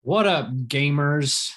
What up, gamers?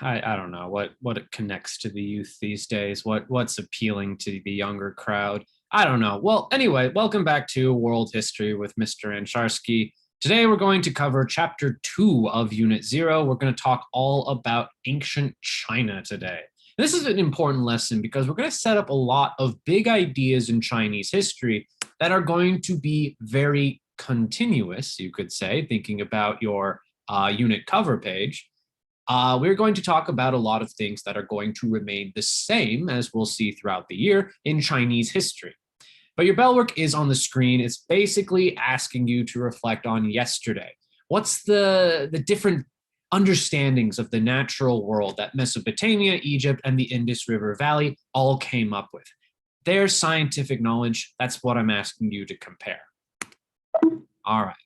I don't know what it connects to the youth these days. What's appealing to the younger crowd? I don't know. Well, anyway, welcome back to World History with Mr. Ansharsky. Today we're going to cover Chapter 2 of Unit 0. We're going to talk all about ancient China today. This is an important lesson because we're going to set up a lot of big ideas in Chinese history that are going to be very continuous, you could say, thinking about your unit cover page. We're going to talk about a lot of things that are going to remain the same, as we'll see throughout the year, in Chinese history. But your bell work is on the screen. It's basically asking you to reflect on yesterday. What's the different understandings of the natural world that Mesopotamia, Egypt, and the Indus River Valley all came up with? Their scientific knowledge, that's what I'm asking you to compare. All right.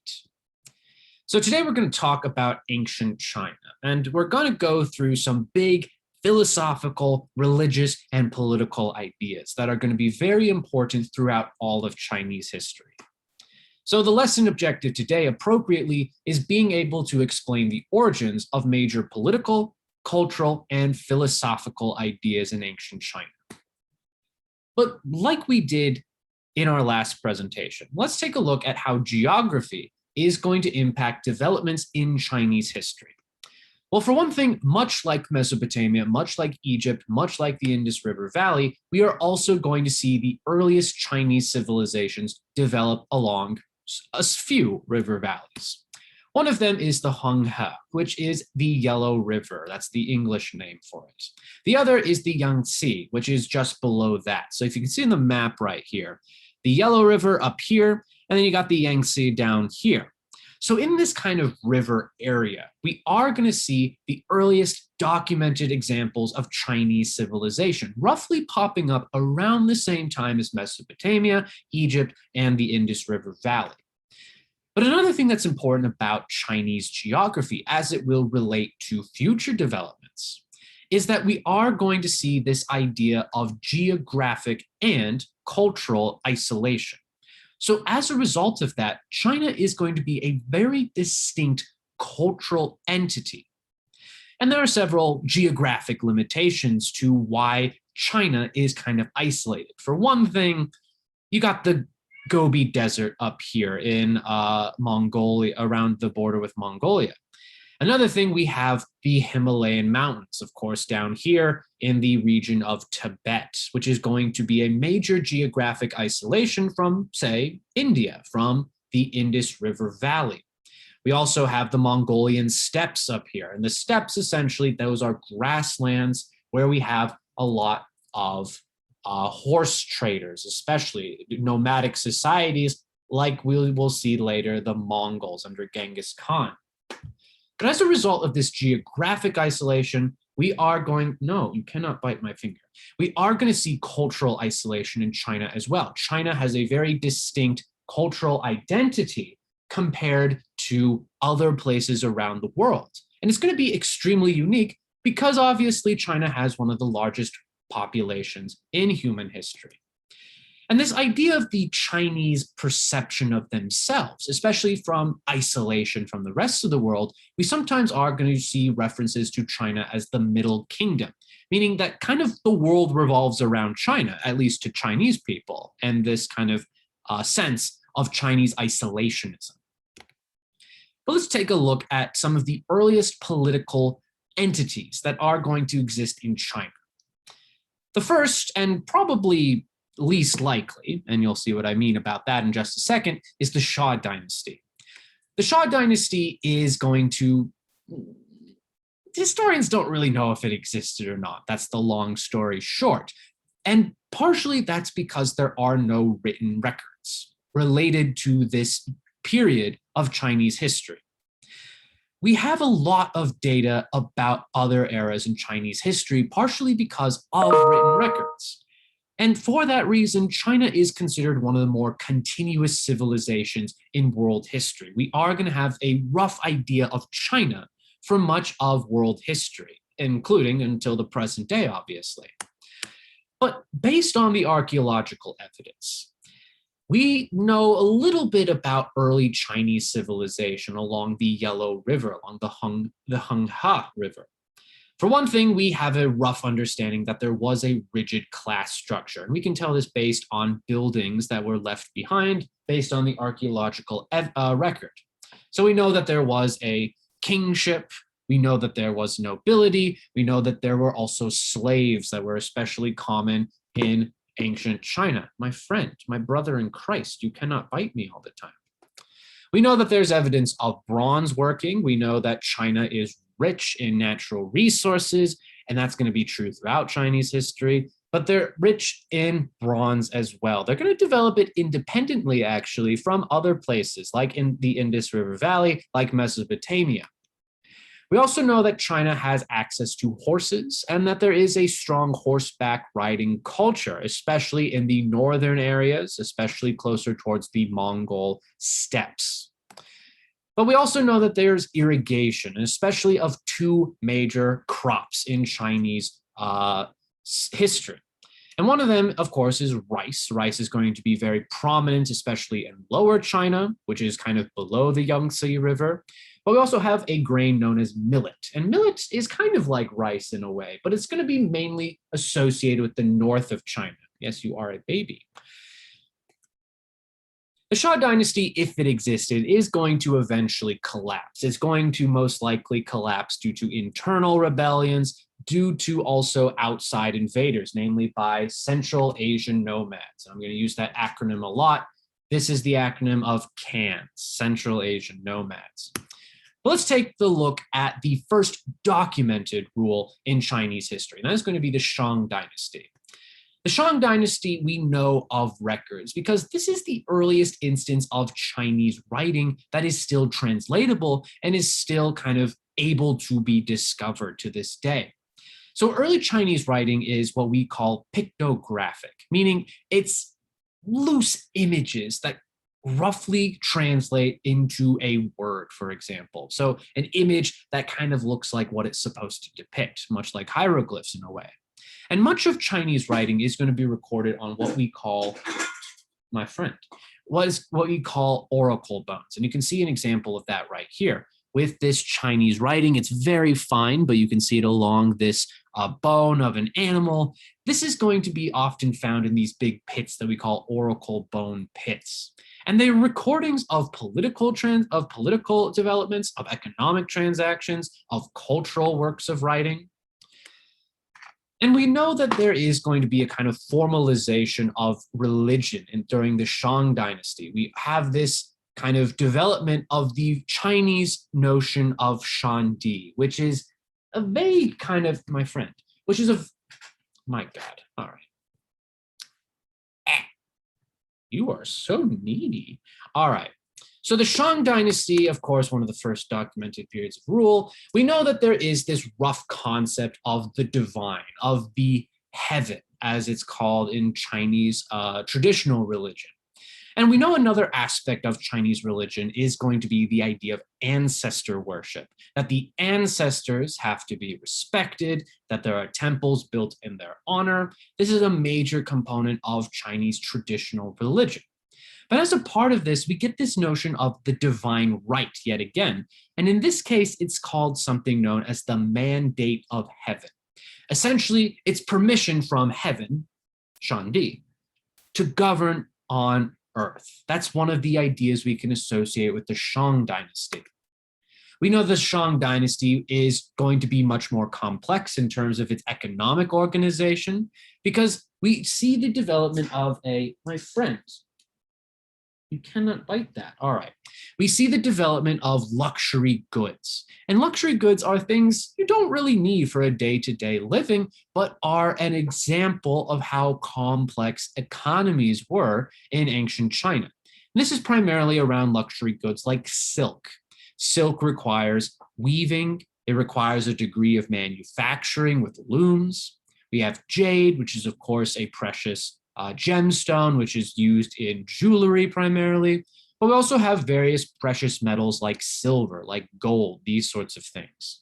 So today we're going to talk about ancient China, and we're going to go through some big philosophical, religious, and political ideas that are going to be very important throughout all of Chinese history. So the lesson objective today, appropriately, is being able to explain the origins of major political, cultural, and philosophical ideas in ancient China. But like we did in our last presentation, let's take a look at how geography is going to impact developments in Chinese history. Well, for one thing, much like Mesopotamia, much like Egypt, much like the Indus River Valley, we are also going to see the earliest Chinese civilizations develop along a few river valleys. One of them is the Honghe, which is the Yellow River. That's the English name for it. The other is the Yangtze, which is just below that. So if you can see in the map right here, the Yellow River up here, and then you got the Yangtze down here. So in this kind of river area, we are going to see the earliest documented examples of Chinese civilization, roughly popping up around the same time as Mesopotamia, Egypt, and the Indus River Valley. But another thing that's important about Chinese geography, as it will relate to future developments, is that we are going to see this idea of geographic and cultural isolation. So as a result of that, China is going to be a very distinct cultural entity. And there are several geographic limitations to why China is kind of isolated. For one thing, you got the Gobi Desert up here in Mongolia, around the border with Mongolia. Another thing, we have the Himalayan mountains, of course, down here in the region of Tibet, which is going to be a major geographic isolation from, say, India, from the Indus River Valley. We also have the Mongolian steppes up here. And the steppes, essentially, those are grasslands where we have a lot of horse traders, especially nomadic societies, like we will see later, the Mongols under Genghis Khan. But as a result of this geographic isolation, we are going, no, you cannot bite my finger. We are going to see cultural isolation in China as well. China has a very distinct cultural identity compared to other places around the world. And it's going to be extremely unique because obviously China has one of the largest populations in human history. And this idea of the Chinese perception of themselves, especially from isolation from the rest of the world, we sometimes are going to see references to China as the Middle Kingdom, meaning that kind of the world revolves around China, at least to Chinese people, and this kind of sense of Chinese isolationism. But let's take a look at some of the earliest political entities that are going to exist in China. The first, and probably least likely, and you'll see what I mean about that in just a second, is the Shah Dynasty. The Shah Dynasty is going to, historians don't really know if it existed or not. That's the long story short. And partially that's because there are no written records related to this period of Chinese history. We have a lot of data about other eras in Chinese history, partially because of written records. And for that reason, China is considered one of the more continuous civilizations in world history. We are going to have a rough idea of China for much of world history, including until the present day, obviously. But based on the archaeological evidence, We know a little bit about early Chinese civilization along the Yellow River, along the Hangha River. For one thing, we have a rough understanding that there was a rigid class structure, and we can tell this based on buildings that were left behind based on the archaeological record. So we know that there was a kingship, we know that there was nobility, we know that there were also slaves that were especially common in ancient China. My friend, my brother in Christ, you cannot bite me all the time. We know that there's evidence of bronze working. We know that China is rich in natural resources, and that's going to be true throughout Chinese history, but they're rich in bronze as well. They're going to develop it independently, actually, from other places, like in the Indus River Valley, like Mesopotamia. We also know that China has access to horses and that there is a strong horseback riding culture, especially in the northern areas, especially closer towards the Mongol steppes. But we also know that there's irrigation, especially of two major crops in Chinese history. And one of them, of course, is rice. Rice is going to be very prominent, especially in lower China, which is kind of below the Yangtze River. But we also have a grain known as millet. And millet is kind of like rice in a way, but it's going to be mainly associated with the north of China. Yes, you are a baby. The Shang Dynasty, if it existed, is going to eventually collapse. It's going to most likely collapse due to internal rebellions, due to also outside invaders, namely by Central Asian nomads. I'm going to use that acronym a lot. This is the acronym of CANS, Central Asian nomads. But let's take the look at the first documented rule in Chinese history, and that is going to be the Shang Dynasty. The Shang Dynasty we know of records because this is the earliest instance of Chinese writing that is still translatable and is still kind of able to be discovered to this day. So early Chinese writing is what we call pictographic, meaning it's loose images that roughly translate into a word, for example. So an image that kind of looks like what it's supposed to depict, much like hieroglyphs in a way. And much of Chinese writing is going to be recorded on what we call, my friend, what we call oracle bones. And you can see an example of that right here. With this Chinese writing, it's very fine, but you can see it along this bone of an animal. This is going to be often found in these big pits that we call oracle bone pits. And they're recordings of political developments, of economic transactions, of cultural works of writing. And we know that there is going to be a kind of formalization of religion during the Shang Dynasty. We have this kind of development of the Chinese notion of Shandi, which is a vague kind of, my friend, which is my God, all right. You are so needy. All right. So the Shang Dynasty, of course, one of the first documented periods of rule, we know that there is this rough concept of the divine, of the heaven, as it's called in Chinese traditional religion. And we know another aspect of Chinese religion is going to be the idea of ancestor worship, that the ancestors have to be respected, that there are temples built in their honor. This is a major component of Chinese traditional religion. But as a part of this, we get this notion of the divine right yet again. And in this case, it's called something known as the mandate of heaven. Essentially, it's permission from heaven, Shandi, to govern on earth. That's one of the ideas we can associate with the Shang Dynasty. We know the Shang Dynasty is going to be much more complex in terms of its economic organization because we see the development of my friends, you cannot bite that. All right. We see the development of luxury goods. And luxury goods are things you don't really need for a day-to-day living, but are an example of how complex economies were in ancient China. And this is primarily around luxury goods like silk. Silk requires weaving. It requires a degree of manufacturing with looms. We have jade, which is, of course, a precious gemstone, which is used in jewelry primarily, but we also have various precious metals like silver, like gold, these sorts of things.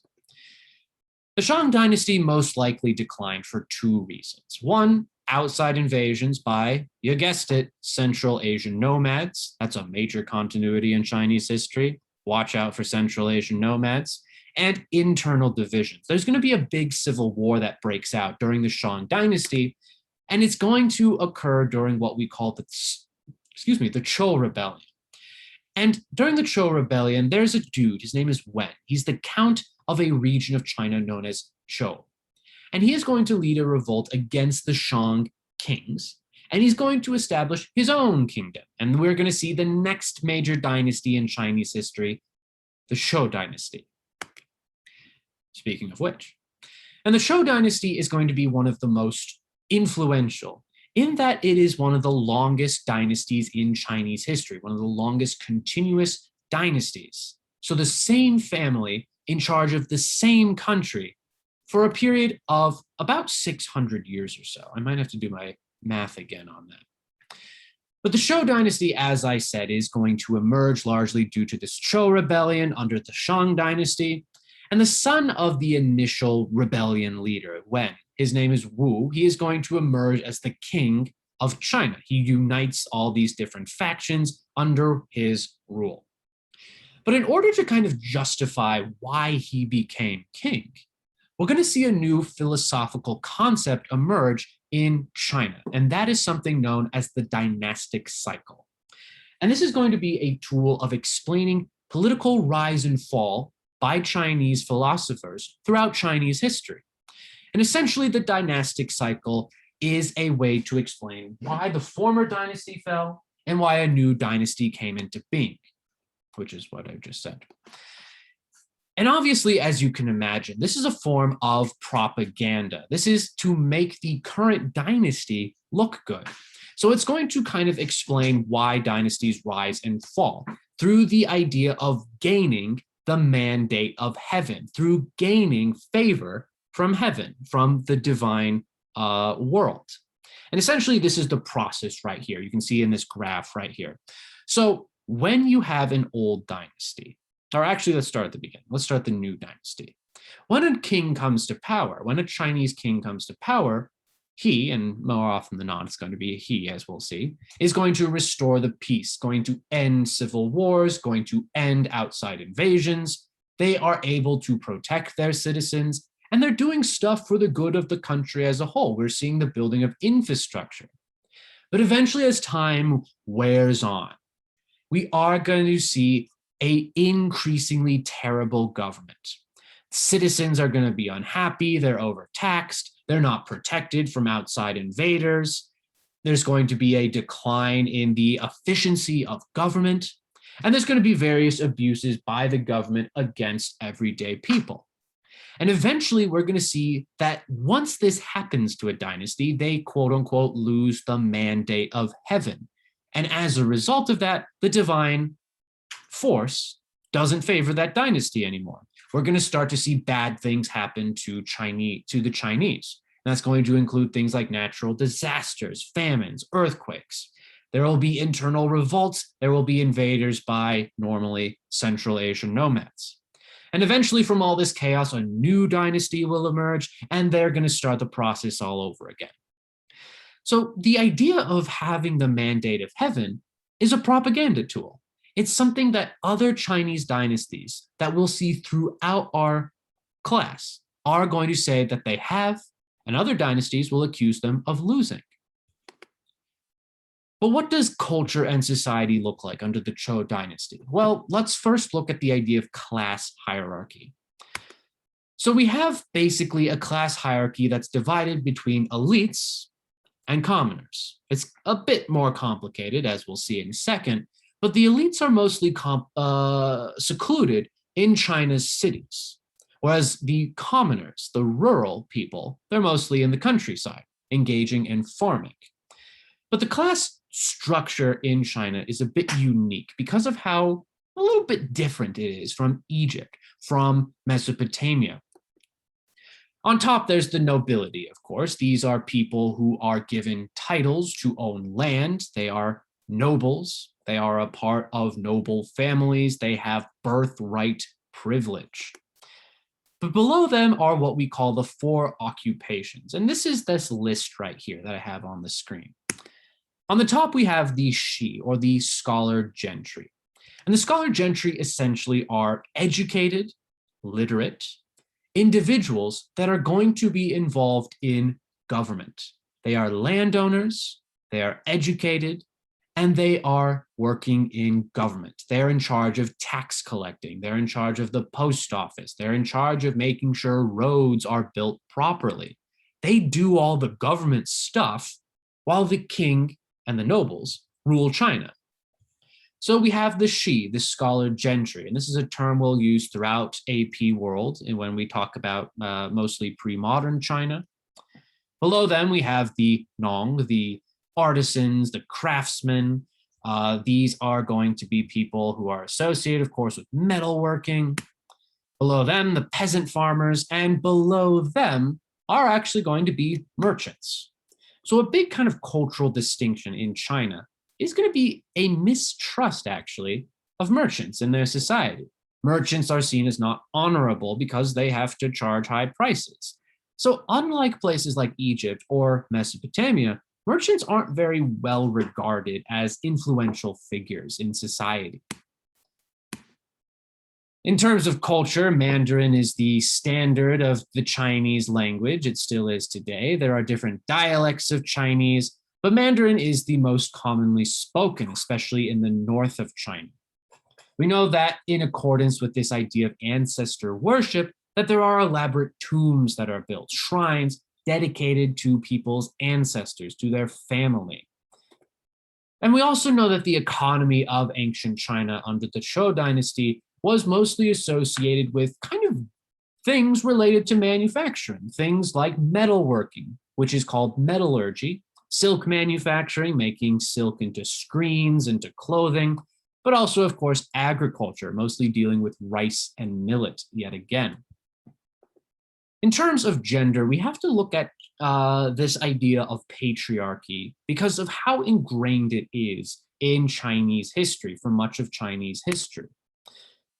The Shang Dynasty most likely declined for two reasons. One, outside invasions by, you guessed it, Central Asian nomads. That's a major continuity in Chinese history. Watch out for Central Asian nomads. And internal divisions. There's going to be a big civil war that breaks out during the Shang Dynasty, and it's going to occur during what we call the Zhou Rebellion. And during the Zhou Rebellion, there's a dude, his name is Wen. He's the count of a region of China known as Zhou. And he is going to lead a revolt against the Shang kings, and he's going to establish his own kingdom. And we're going to see the next major dynasty in Chinese history, the Zhou Dynasty. Speaking of which, and the Zhou Dynasty is going to be one of the most influential in that it is one of the longest dynasties in Chinese history, one of the longest continuous dynasties. So the same family in charge of the same country for a period of about 600 years or so. I might have to do my math again on that. But the Zhou Dynasty, as I said, is going to emerge largely due to this Zhou rebellion under the Shang Dynasty. And the son of the initial rebellion leader, Wen, his name is Wu, he is going to emerge as the king of China. He unites all these different factions under his rule. But in order to kind of justify why he became king, we're going to see a new philosophical concept emerge in China, and that is something known as the Dynastic Cycle. And this is going to be a tool of explaining political rise and fall by Chinese philosophers throughout Chinese history. And essentially, the dynastic cycle is a way to explain why the former dynasty fell and why a new dynasty came into being, which is what I just said. And obviously, as you can imagine, this is a form of propaganda. This is to make the current dynasty look good. So it's going to kind of explain why dynasties rise and fall through the idea of gaining the mandate of heaven, through gaining favor from heaven, from the divine world. And essentially, this is the process right here. You can see in this graph right here. So when you have an old dynasty, or actually, let's start at the beginning. Let's start the new dynasty. When a king comes to power, when a Chinese king comes to power, he, and more often than not, it's going to be a he, as we'll see, is going to restore the peace, going to end civil wars, going to end outside invasions. They are able to protect their citizens, and they're doing stuff for the good of the country as a whole. We're seeing the building of infrastructure. But eventually, as time wears on, we are going to see an increasingly terrible government. Citizens are going to be unhappy, they're overtaxed, they're not protected from outside invaders. There's going to be a decline in the efficiency of government, and there's going to be various abuses by the government against everyday people. And eventually, we're going to see that once this happens to a dynasty, they quote unquote lose the mandate of heaven. And as a result of that, the divine force doesn't favor that dynasty anymore. We're going to start to see bad things happen to the Chinese. And that's going to include things like natural disasters, famines, earthquakes. There will be internal revolts. There will be invaders by normally Central Asian nomads. And eventually, from all this chaos, a new dynasty will emerge, and they're going to start the process all over again. So the idea of having the mandate of heaven is a propaganda tool. It's something that other Chinese dynasties that we'll see throughout our class are going to say that they have, and other dynasties will accuse them of losing. But what does culture and society look like under the Zhou dynasty? Well, let's first look at the idea of class hierarchy. So we have basically a class hierarchy that's divided between elites and commoners. It's a bit more complicated, as we'll see in a second, but the elites are mostly secluded in China's cities, whereas the commoners, the rural people, they're mostly in the countryside, engaging in farming. But the class structure in China is a bit unique because of how a little bit different it is from Egypt, from Mesopotamia. On top, there's the nobility, of course. These are people who are given titles to own land. They are nobles. They are a part of noble families. They have birthright privilege. But below them are what we call the four occupations. And this is this list right here that I have on the screen. On the top, we have the shi, or the scholar gentry. And the scholar gentry essentially are educated, literate individuals that are going to be involved in government. They are landowners, they are educated, and they are working in government. They're in charge of tax collecting. They're in charge of the post office. They're in charge of making sure roads are built properly. They do all the government stuff while the king and the nobles rule China. So we have the shi, the scholar gentry, and this is a term we'll use throughout AP World and when we talk about mostly pre-modern China. Below them, we have the nong, the artisans, the craftsmen. These are going to be people who are associated, of course, with metalworking. Below them, the peasant farmers, and below them are actually going to be merchants. So a big kind of cultural distinction in China is going to be a mistrust, actually, of merchants in their society. Merchants are seen as not honorable because they have to charge high prices. So unlike places like Egypt or Mesopotamia, merchants aren't very well regarded as influential figures in society. In terms of culture, Mandarin is the standard of the Chinese language. It still is today. There are different dialects of Chinese, but Mandarin is the most commonly spoken, especially in the north of China. We know that in accordance with this idea of ancestor worship, that there are elaborate tombs that are built, shrines dedicated to people's ancestors, to their family. And we also know that the economy of ancient China under the Zhou Dynasty was mostly associated with kind of things related to manufacturing, things like metalworking, which is called metallurgy, silk manufacturing, making silk into screens, into clothing, but also, of course, agriculture, mostly dealing with rice and millet yet again. In terms of gender, we have to look at this idea of patriarchy because of how ingrained it is in Chinese history, for much of Chinese history.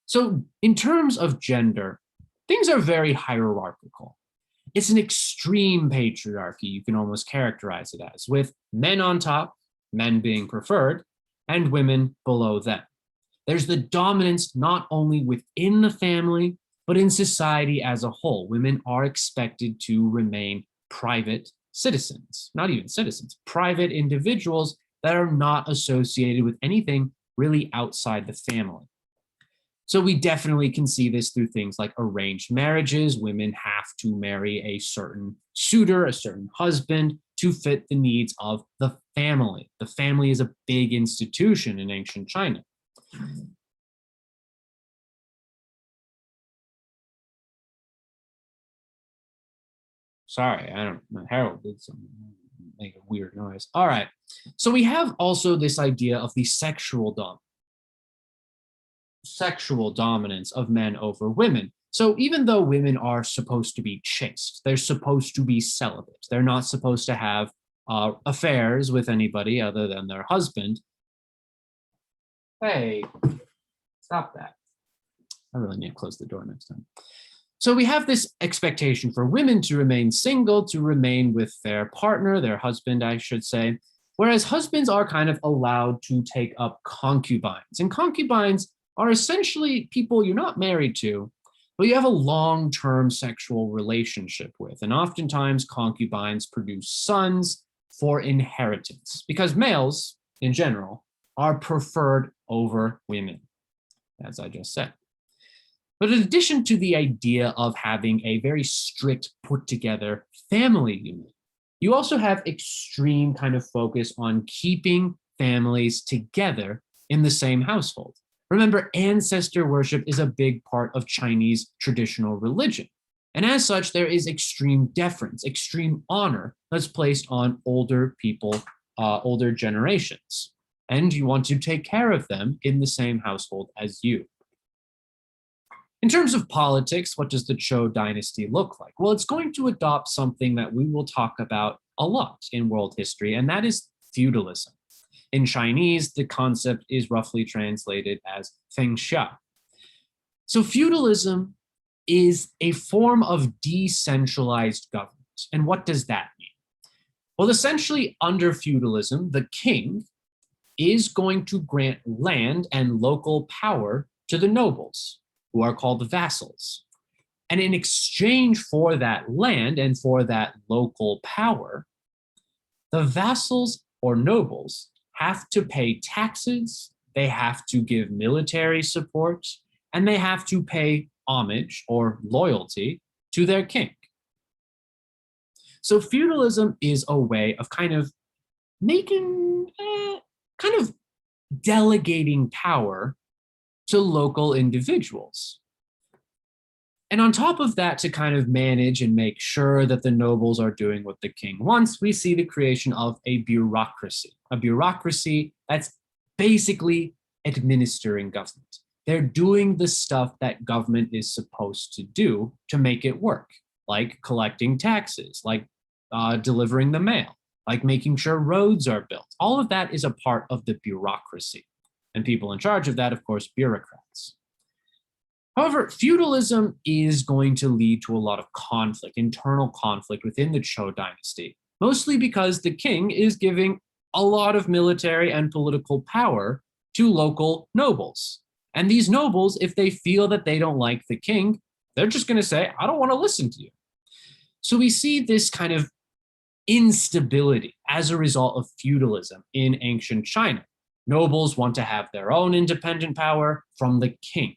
So in terms of gender, things are very hierarchical. It's an extreme patriarchy, you can almost characterize it as, with men on top, men being preferred, and women below them. There's the dominance not only within the family, but in society as a whole. Women are expected to remain private citizens, not even citizens, private individuals that are not associated with anything really outside the family. So we definitely can see this through things like arranged marriages. Women have to marry a certain suitor, a certain husband to fit the needs of the family. The family is a big institution in ancient China. Sorry, I don't know. Harold did something, make a weird noise. All right. So we have also this idea of the sexual dominance of men over women. So even though women are supposed to be chaste, they're supposed to be celibate, they're not supposed to have affairs with anybody other than their husband. Hey, stop that. I really need to close the door next time. So we have this expectation for women to remain single, to remain with their partner, their husband, I should say, whereas husbands are kind of allowed to take up concubines. And concubines are essentially people you're not married to, but you have a long-term sexual relationship with. And oftentimes concubines produce sons for inheritance because males in general are preferred over women, as I just said. But in addition to the idea of having a very strict put together family unit, you also have extreme kind of focus on keeping families together in the same household. Remember, ancestor worship is a big part of Chinese traditional religion. And as such, there is extreme deference, extreme honor that's placed on older people, older generations. And you want to take care of them in the same household as you. In terms of politics, what does the Zhou dynasty look like? Well, it's going to adopt something that we will talk about a lot in world history, and that is feudalism. In Chinese, the concept is roughly translated as feng xia. So feudalism is a form of decentralized government. And what does that mean? Well, essentially, under feudalism, the king is going to grant land and local power to the nobles, who are called the vassals. And in exchange for that land and for that local power, the vassals or nobles have to pay taxes, they have to give military support, and they have to pay homage or loyalty to their king. So feudalism is a way of kind of making, kind of delegating power to local individuals. And on top of that, to kind of manage and make sure that the nobles are doing what the king wants, we see the creation of a bureaucracy that's basically administering government. They're doing the stuff that government is supposed to do to make it work, like collecting taxes, like delivering the mail, like making sure roads are built. All of that is a part of the bureaucracy. And people in charge of that, of course, bureaucrats. However, feudalism is going to lead to a lot of conflict, internal conflict within the Zhou dynasty, mostly because the king is giving a lot of military and political power to local nobles. And these nobles, if they feel that they don't like the king, they're just going to say, I don't want to listen to you. So we see this kind of instability as a result of feudalism in ancient China. Nobles want to have their own independent power from the king.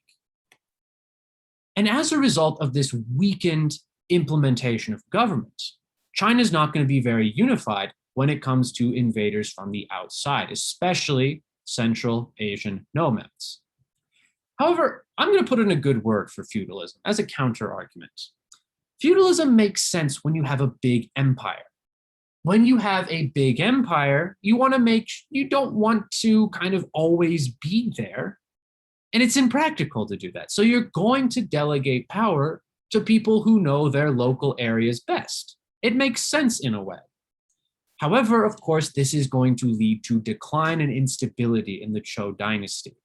And as a result of this weakened implementation of government, China's not going to be very unified when it comes to invaders from the outside, especially Central Asian nomads. However, I'm going to put in a good word for feudalism as a counter-argument. Feudalism makes sense when you have a big empire. When you have a big empire, you don't want to kind of always be there. And it's impractical to do that. So you're going to delegate power to people who know their local areas best. It makes sense in a way. However, of course, this is going to lead to decline and instability in the Zhou dynasty.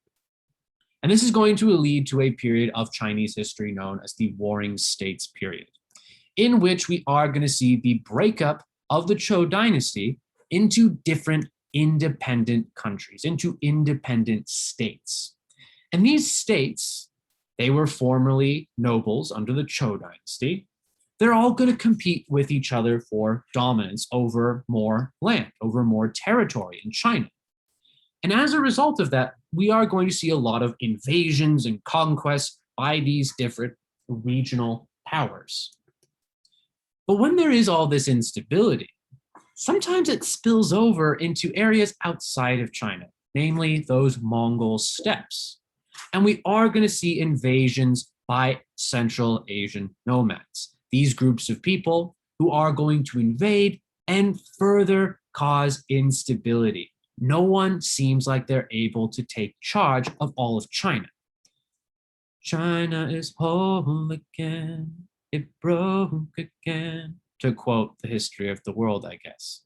And this is going to lead to a period of Chinese history known as the Warring States period, in which we are going to see the breakup of the Zhou dynasty into different independent countries, into independent states. And these states, they were formerly nobles under the Zhou dynasty. They're all going to compete with each other for dominance over more land, over more territory in China. And as a result of that, we are going to see a lot of invasions and conquests by these different regional powers. But when there is all this instability, sometimes it spills over into areas outside of China, namely those Mongol steppes. And we are going to see invasions by Central Asian nomads, these groups of people who are going to invade and further cause instability. No one seems like they're able to take charge of all of China. China is whole again, it broke again, to quote the history of the world, I guess.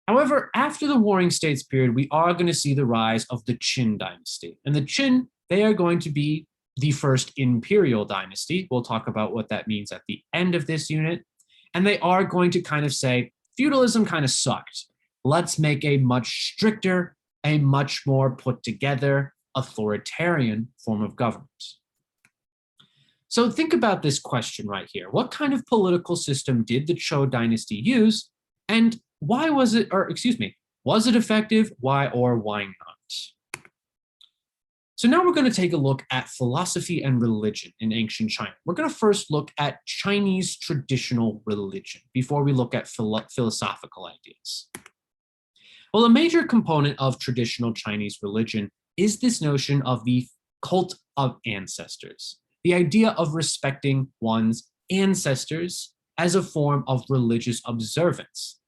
However, after the Warring States period, we are going to see the rise of the Qin dynasty. And the Qin, they are going to be the first imperial dynasty. We'll talk about what that means at the end of this unit. And they are going to kind of say, feudalism kind of sucked. Let's make a much stricter, a much more put together, authoritarian form of government. So think about this question right here. What kind of political system did the Zhou dynasty use? And why was it, was it effective? Why or why not? So now we're going to take a look at philosophy and religion in ancient China. We're going to first look at Chinese traditional religion before we look at philosophical ideas. Well, a major component of traditional Chinese religion is this notion of the cult of ancestors, the idea of respecting one's ancestors as a form of religious observance.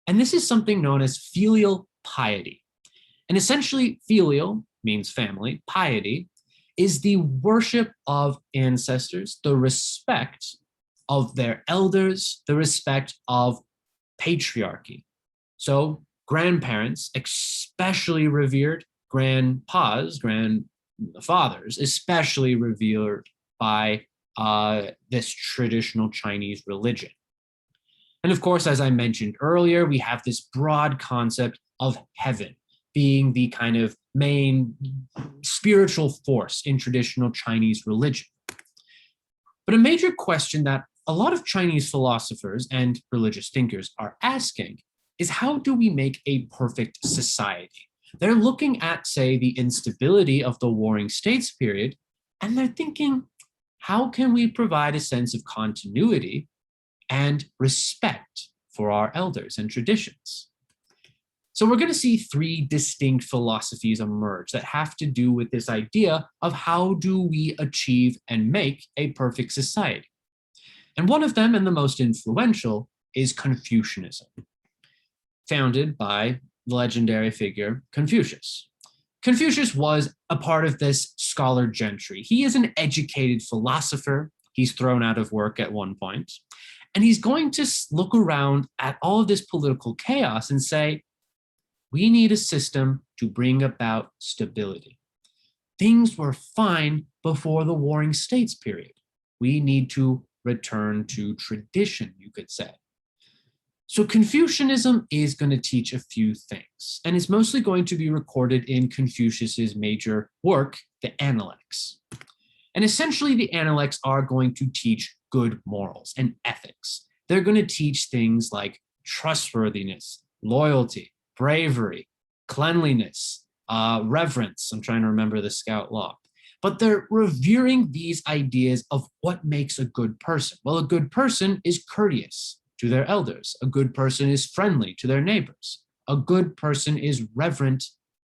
And this is something known as filial piety. And essentially, filial means family, piety is the worship of ancestors, the respect of their elders, the respect of patriarchy. So grandparents, especially revered, grandpas, grandfathers, especially revered by this traditional Chinese religion. And of course, as I mentioned earlier, we have this broad concept of heaven being the kind of main spiritual force in traditional Chinese religion. But a major question that a lot of Chinese philosophers and religious thinkers are asking is, how do we make a perfect society? They're looking at, say, the instability of the Warring States period, and they're thinking, how can we provide a sense of continuity and respect for our elders and traditions? So we're going to see three distinct philosophies emerge that have to do with this idea of how do we achieve and make a perfect society. And one of them, and the most influential, is Confucianism, founded by the legendary figure Confucius. Confucius was a part of this scholar gentry. He is an educated philosopher. He's thrown out of work at one point, and he's going to look around at all of this political chaos and say, we need a system to bring about stability. Things were fine before the Warring States period. We need to return to tradition, you could say. So Confucianism is going to teach a few things, and it's mostly going to be recorded in Confucius's major work, the Analects. And essentially, the Analects are going to teach good morals and ethics. They're going to teach things like trustworthiness, loyalty, bravery, cleanliness, reverence. I'm trying to remember the Scout Law. But they're revering these ideas of what makes a good person. Well, a good person is courteous to their elders. A good person is friendly to their neighbors. A good person is reverent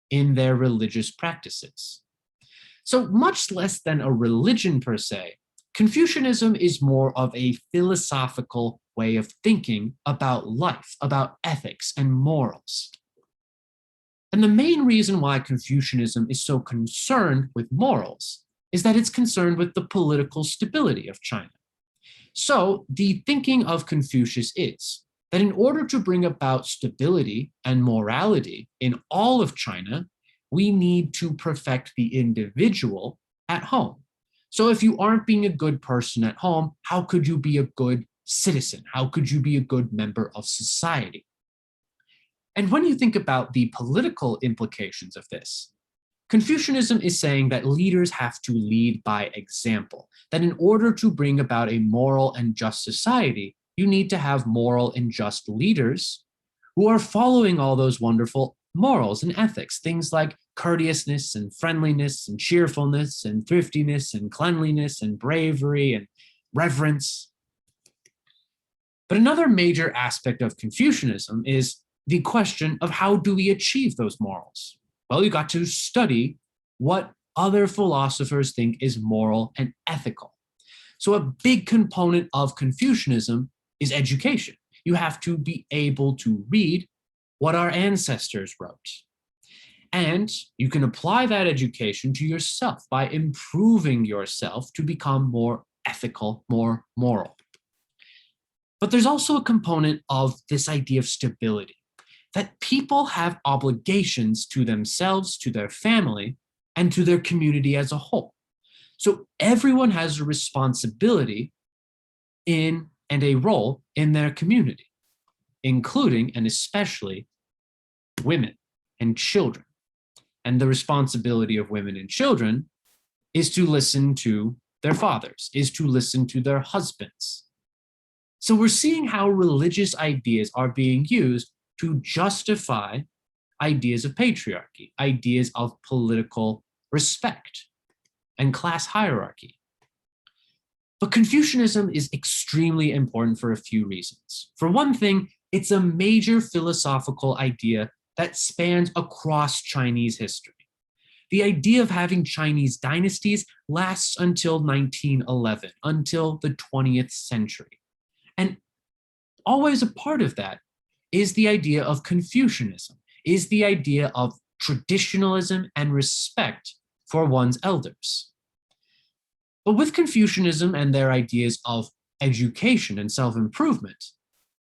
in their religious practices. So much less than a religion per se, Confucianism is more of a philosophical way of thinking about life, about ethics and morals. And the main reason why Confucianism is so concerned with morals is that it's concerned with the political stability of China. So the thinking of Confucius is that in order to bring about stability and morality in all of China, we need to perfect the individual at home. So if you aren't being a good person at home, how could you be a good citizen? How could you be a good member of society? And when you think about the political implications of this, Confucianism is saying that leaders have to lead by example, that in order to bring about a moral and just society, you need to have moral and just leaders who are following all those wonderful morals and ethics, things like courteousness and friendliness and cheerfulness and thriftiness and cleanliness and bravery and reverence. But another major aspect of Confucianism is the question of how do we achieve those morals? Well, you got to study what other philosophers think is moral and ethical. So a big component of Confucianism is education. You have to be able to read what our ancestors wrote. And you can apply that education to yourself by improving yourself to become more ethical, more moral. But there's also a component of this idea of stability, that people have obligations to themselves, to their family, and to their community as a whole. So everyone has a responsibility in and a role in their community, including and especially women and children. And the responsibility of women and children is to listen to their fathers, is to listen to their husbands. So we're seeing how religious ideas are being used to justify ideas of patriarchy, ideas of political respect and class hierarchy. But Confucianism is extremely important for a few reasons. For one thing, it's a major philosophical idea that spans across Chinese history. The idea of having Chinese dynasties lasts until 1911, until the 20th century. And always a part of that is the idea of Confucianism, is the idea of traditionalism and respect for one's elders. But with Confucianism and their ideas of education and self-improvement,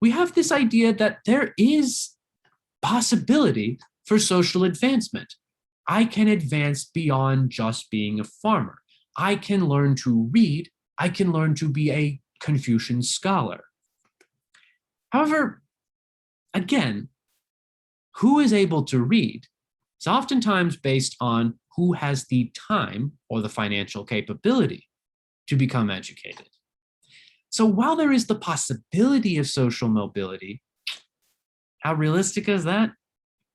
we have this idea that there is possibility for social advancement. I can advance beyond just being a farmer. I can learn to read, I can learn to be a Confucian scholar. However, again, who is able to read is oftentimes based on who has the time or the financial capability to become educated. So while there is the possibility of social mobility, how realistic is that?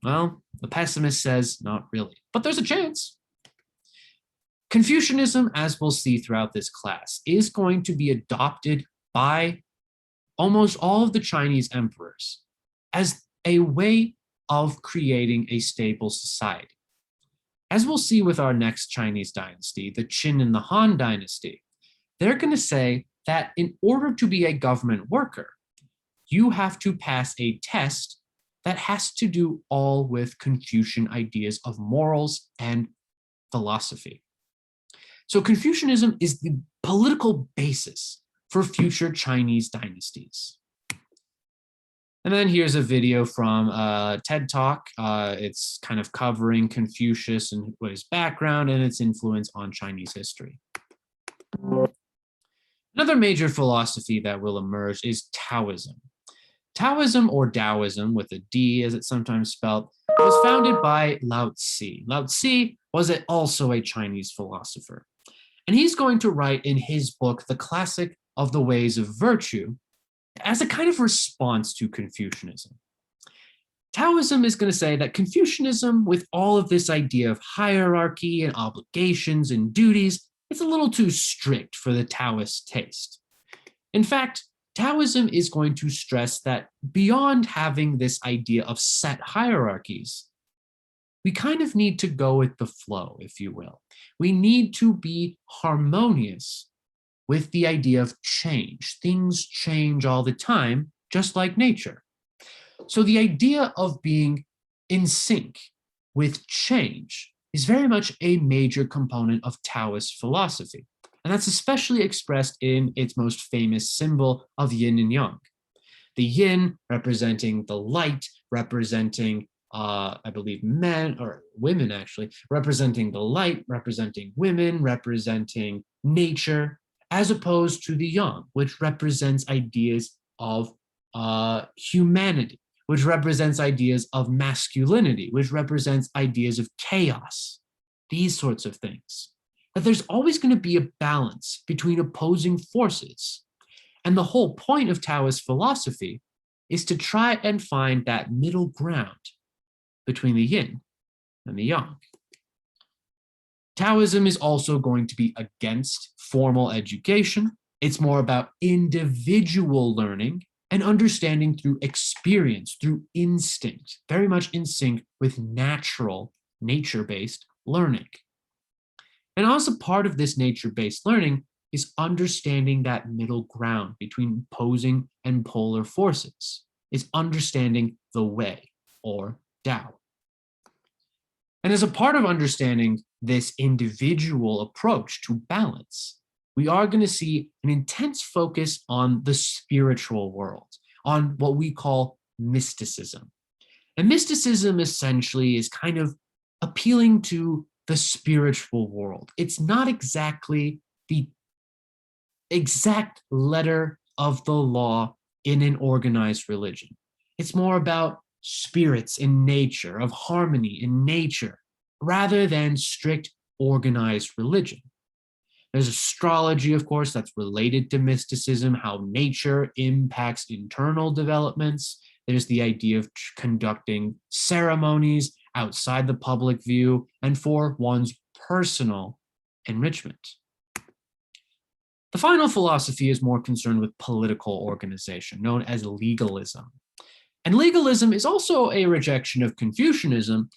Well, the pessimist says not really, but there's a chance. Confucianism, as we'll see throughout this class, is going to be adopted by almost all of the Chinese emperors as a way of creating a stable society. As we'll see with our next Chinese dynasty, the Qin and the Han dynasty, they're going to say that in order to be a government worker, you have to pass a test that has to do all with Confucian ideas of morals and philosophy. So Confucianism is the political basis for future Chinese dynasties. And then here's a video from TED Talk. It's kind of covering Confucius and what his background and its influence on Chinese history. Another major philosophy that will emerge is Taoism. Taoism, or Taoism with a D as it's sometimes spelled, was founded by Lao Tzu. Lao Tzu was also a Chinese philosopher. And he's going to write in his book, The Classic of the Ways of Virtue, as a kind of response to Confucianism. Taoism is going to say that Confucianism, with all of this idea of hierarchy and obligations and duties, it's a little too strict for the Taoist taste. In fact, Taoism is going to stress that beyond having this idea of set hierarchies, we kind of need to go with the flow, if you will. We need to be harmonious with the idea of change. Things change all the time, just like nature. So the idea of being in sync with change is very much a major component of Taoist philosophy. And that's especially expressed in its most famous symbol of yin and yang. The yin representing the light, representing, I believe, men or women actually, representing the light, representing women, representing nature, as opposed to the yang, which represents ideas of humanity, which represents ideas of masculinity, which represents ideas of chaos, these sorts of things. That there's always going to be a balance between opposing forces. And the whole point of Taoist philosophy is to try and find that middle ground between the yin and the yang. Taoism is also going to be against formal education. It's more about individual learning and understanding through experience, through instinct, very much in sync with natural, nature-based learning. And also part of this nature-based learning is understanding that middle ground between opposing and polar forces. It's understanding the way, or Tao. And as a part of understanding this individual approach to balance, we are going to see an intense focus on the spiritual world, on what we call mysticism. And mysticism essentially is kind of appealing to the spiritual world. It's not exactly the exact letter of the law in an organized religion. It's more about spirits in nature, of harmony in nature, rather than strict organized religion. There's astrology, of course, that's related to mysticism, how nature impacts internal developments. There's the idea of conducting ceremonies outside the public view and for one's personal enrichment. The final philosophy is more concerned with political organization, known as legalism. And legalism is also a rejection of Confucianism,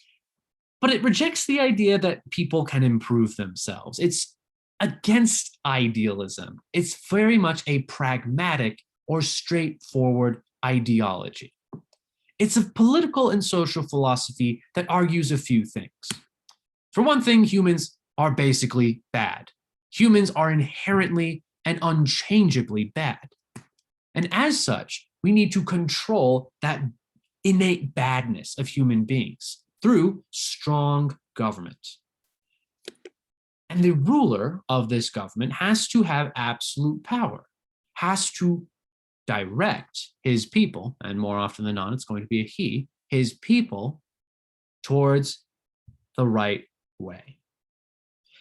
but it rejects the idea that people can improve themselves. It's against idealism. It's very much a pragmatic or straightforward ideology. It's a political and social philosophy that argues a few things. For one thing, humans are basically bad. Humans are inherently and unchangeably bad. And as such, we need to control that innate badness of human beings through strong government. And the ruler of this government has to have absolute power, has to direct his people, and more often than not, it's going to be a he, his people towards the right way.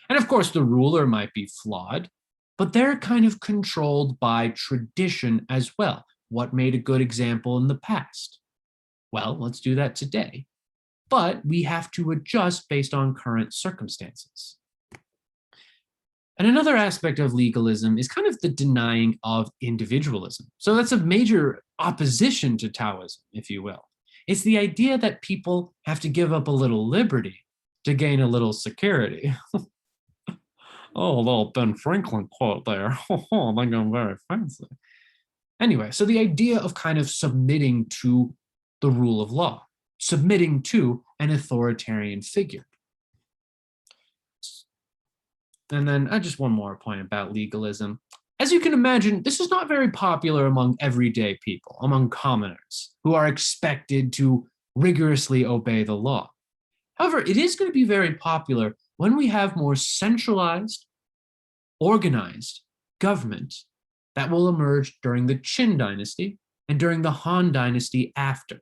And of course, the ruler might be flawed, but they're kind of controlled by tradition as well. What made a good example in the past? Well, let's do that today. But we have to adjust based on current circumstances. And another aspect of legalism is kind of the denying of individualism. So that's a major opposition to Taoism, if you will. It's the idea that people have to give up a little liberty to gain a little security. Oh, a little Ben Franklin quote there. Oh, I think I'm very fancy. Anyway, so the idea of kind of submitting to the rule of law, submitting to an authoritarian figure. And then just one more point about legalism. As you can imagine, this is not very popular among everyday people, among commoners who are expected to rigorously obey the law. However, it is going to be very popular when we have more centralized, organized government that will emerge during the Qin dynasty and during the Han dynasty after.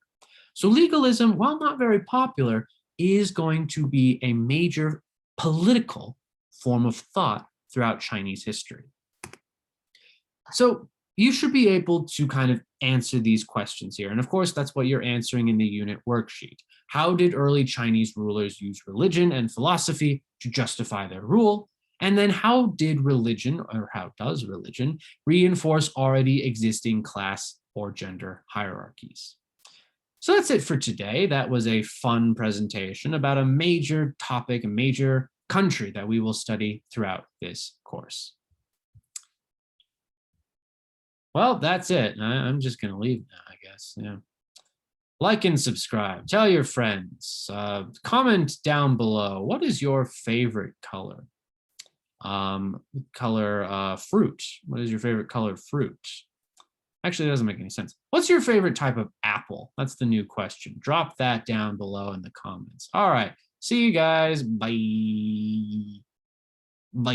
So legalism, while not very popular, is going to be a major political form of thought throughout Chinese history. So you should be able to kind of answer these questions here. And of course, that's what you're answering in the unit worksheet. How did early Chinese rulers use religion and philosophy to justify their rule? And then how did religion, or how does religion, reinforce already existing class or gender hierarchies? So that's it for today. That was a fun presentation about a major topic, a major country that we will study throughout this course. Well, that's it. I'm just going to leave now, I guess. Yeah. Like and subscribe. Tell your friends. Comment down below. What is your favorite color? Fruit. What is your favorite color fruit? Actually, it doesn't make any sense. What's your favorite type of apple? That's the new question. Drop that down below in the comments. All right. See you guys. Bye. Bye.